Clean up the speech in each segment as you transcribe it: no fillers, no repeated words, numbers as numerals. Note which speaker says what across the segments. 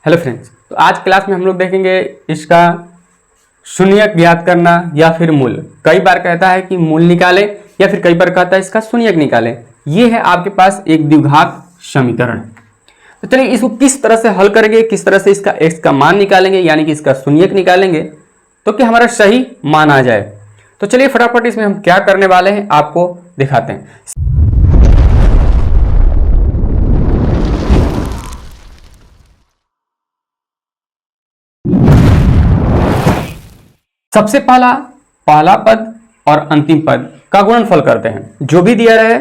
Speaker 1: Hello friends, तो आज class में हम लोग देखेंगे इसका शून्यक ज्ञात करना या फिर मूल। कई बार कहता है कि मूल निकालें या फिर कई बार कहता है इसका शून्यक निकालें। ये है आपके पास एक द्विघात समीकरण। तो चलिए इसको किस तरह से हल करेंगे, किस तरह से इसका x का मान निकालेंगे यानी कि इसका शून्यक निकालेंगे तो कि हमारा सही मान आ जाए। तो चलिए फटाफट इसमें हम क्या करने वाले हैं आपको दिखाते हैं। सबसे पहला पद और अंतिम पद का गुणनफल करते हैं। जो भी दिया रहे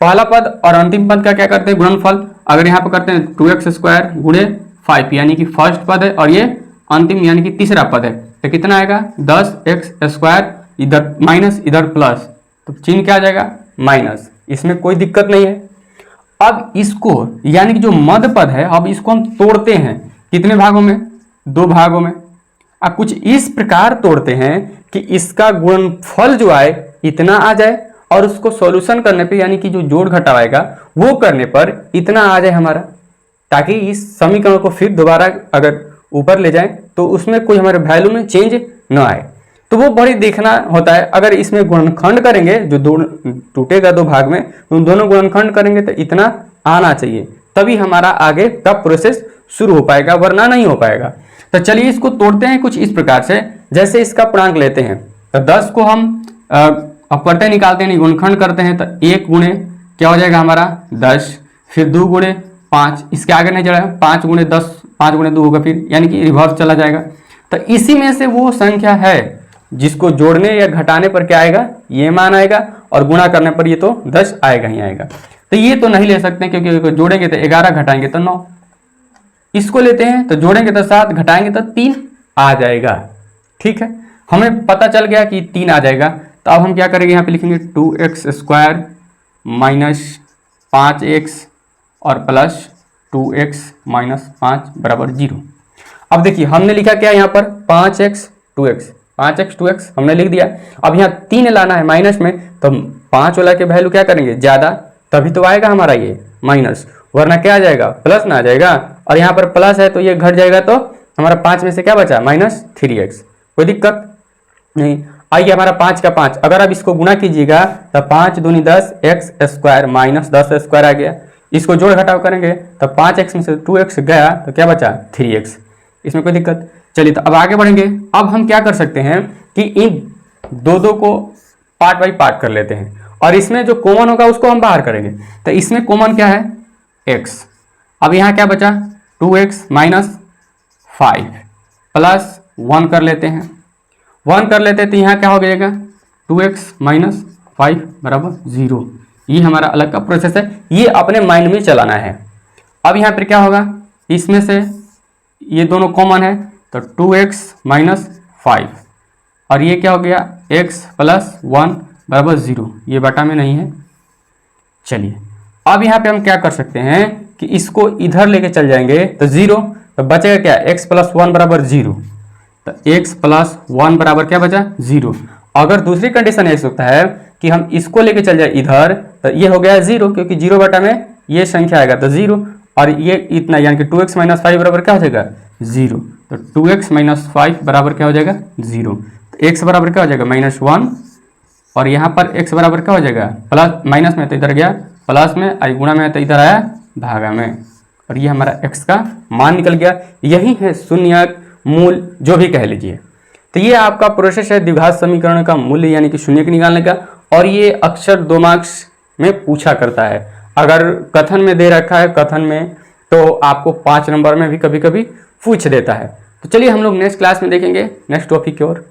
Speaker 1: पहला पद और अंतिम पद का क्या करते हैं, गुणनफल। अगर यहाँ पर करते हैं 2x² गुणे 5 यानी कि फर्स्ट पद है और ये अंतिम यानी कि तीसरा पद है, तो कितना आएगा 10x², इधर माइनस इधर प्लस, तो चिन्ह क्या आ जाएगा माइनस। इसमें कोई दिक्कत नहीं है। अब इसको यानी कि जो मध्य पद है, अब इसको हम तोड़ते हैं कितने भागों में, 2 भागों में। अब कुछ इस प्रकार तोड़ते हैं कि इसका गुणनफल जो आए इतना आ जाए और उसको सॉल्यूशन करने पे यानी कि जो जोड़ घटाव आएगा वो करने पर इतना आ जाए हमारा, ताकि इस समीकरण को फिर दोबारा अगर ऊपर ले जाएं तो उसमें कोई हमारे वैल्यू में चेंज न आए। तो वो बड़ी देखना होता है। अगर इसमें गुणनखंड करेंगे, जो दो टूटेगा 2 भाग में, उन दोनों गुणनखंड करेंगे तो इतना आना चाहिए, तभी हमारा आगे का प्रोसेस शुरू हो पाएगा, वरना नहीं हो पाएगा। तो चलिए इसको तोड़ते हैं कुछ इस प्रकार से। जैसे इसका पूर्णांक लेते हैं तो 10 को हम अपवर्तय निकालते हैं, गुणनखंड करते हैं, तो 1 गुणे क्या हो जाएगा हमारा 10, फिर 2 गुणे 5, इसके आगे नहीं चढ़ाएगा, 5 गुणे 10, 5 गुणे 2 होगा, फिर यानी कि रिवर्स चला जाएगा। तो इसी में से वो संख्या है जिसको जोड़ने या घटाने पर क्या आएगा, ये मान आएगा, और गुणा करने पर ये तो 10 आएगा ही आएगा। तो ये तो नहीं ले सकते क्योंकि जोड़ेंगे तो 11, घटाएंगे तो 9। इसको लेते हैं तो जोड़ेंगे तो 7, घटाएंगे तो 3 आ जाएगा। ठीक है, हमें पता चल गया कि 3 आ जाएगा। तो अब हम क्या करेंगे, यहाँ पे लिखेंगे 2x² माइनस 5x और प्लस 2x माइनस 5 बराबर 0। अब देखिए हमने लिखा क्या यहाँ पर 5x 2x हमने लिख दिया। अब यहाँ 3 लाना है माइनस में, तो 5 वाला के वैल्यू क्या करेंगे ज़्यादा, तभी तो आएगा हमारा ये माइनस, वरना क्या आ जाएगा प्लस ना आ जाएगा। और यहाँ पर प्लस है तो ये घट जाएगा, तो हमारा 5 में से क्या बचा -3x। कोई दिक्कत नहीं। आइए हमारा 5 का 5, अगर अब इसको गुणा कीजिएगा तो 5 दूनी 10 x² माइनस 10² आ गया। इसको जोड़ घटाव करेंगे तो 5x में से 2x गया तो क्या बचा 3x। इसमें कोई दिक्कत। चलिए तो अब आगे बढ़ेंगे। अब हम क्या कर सकते हैं कि इन दो को पार्ट बाई पार्ट कर लेते हैं, और इसमें जो कॉमन होगा उसको हम बाहर करेंगे। तो इसमें कॉमन क्या है x। अब यहाँ क्या बचा 2x माइनस 5 प्लस 1 कर लेते हैं, 1 कर लेते हैं तो यहाँ क्या हो जाएगा 2x माइनस 5 बराबर 0। ये हमारा अलग का प्रोसेस है, ये अपने माइंड में चलाना है। अब यहाँ पर क्या होगा, इसमें से ये दोनों कॉमन है तो 2x माइनस 5 और ये क्या हो गया x प्लस 1 बराबर 0, ये बटा में नहीं है। चलिए अब यहाँ पे हम क्या कर सकते हैं कि इसको इधर लेके चल जाएंगे तो 0, तो बचेगा क्या x प्लस 1 बराबर 0। तो x प्लस 1 बराबर क्या बचा 0। अगर दूसरी कंडीशन ऐसा होता है कि हम इसको लेके चल जाए इधर, तो ये हो गया 0, क्योंकि 0 बटा में ये संख्या आएगा तो 0, और ये इतना यानी कि 2x माइनस 5 बराबर क्या हो जाएगा 0। तो 2x माइनस 5 बराबर क्या हो जाएगा 0। तो x बराबर क्या हो जाएगा -1, और यहाँ पर x बराबर क्या हो जाएगा प्लस, माइनस में तो इधर गया प्लस में, और गुणा में तो इधर आया भागा में, और ये हमारा x का मान निकल गया। यही है शून्यक, मूल, जो भी कह लीजिए। तो ये आपका प्रोसेस है द्विघात समीकरण का मूल्य यानी कि शून्यक निकालने का, और ये अक्सर 2 मार्क्स में पूछा करता है। अगर कथन में दे रखा है कथन में, तो आपको 5 नंबर में भी कभी कभी पूछ देता है। तो चलिए हम लोग नेक्स्ट क्लास में देखेंगे नेक्स्ट टॉपिक की ओर।